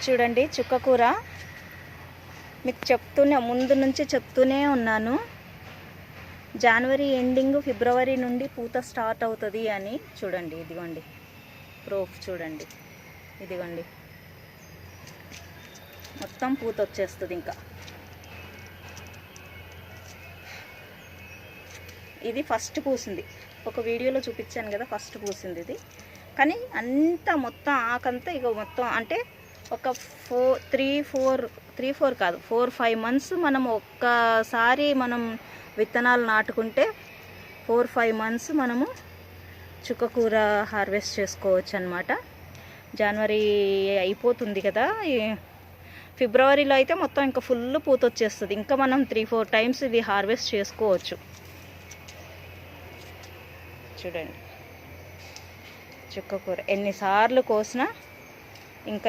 చూడండి చుక్కకూర మీకు ముందు నుంచి చెప్తూనే ఉన్నాను. జనవరి ఎండింగ్ ఫిబ్రవరి నుండి పూత స్టార్ట్ అవుతుంది అని. చూడండి ఇదిగోండి ప్రూఫ్, చూడండి ఇదిగోండి మొత్తం పూత వచ్చేస్తుంది. ఇంకా ఇది ఫస్ట్ పూసింది, ఒక వీడియోలో చూపించాను కదా, ఫస్ట్ పూసింది ఇది. కానీ అంతా మొత్తం ఆకంతా ఇక మొత్తం అంటే ఒక 4 కాదు 4-5 మంత్స్ మనం ఒక్కసారి మనం విత్తనాలు నాటుకుంటే 4-5 మంత్స్ మనము చుక్కకూర హార్వెస్ట్ చేసుకోవచ్చు అన్నమాట. జనవరి అయిపోతుంది కదా, ఫిబ్రవరిలో అయితే మొత్తం ఇంకా ఫుల్ పూత వచ్చేస్తుంది. ఇంకా మనం 3-4 టైమ్స్ ఇది హార్వెస్ట్ చేసుకోవచ్చు. చూడండి చుక్కకూర ఎన్నిసార్లు కోసినా ఇంకా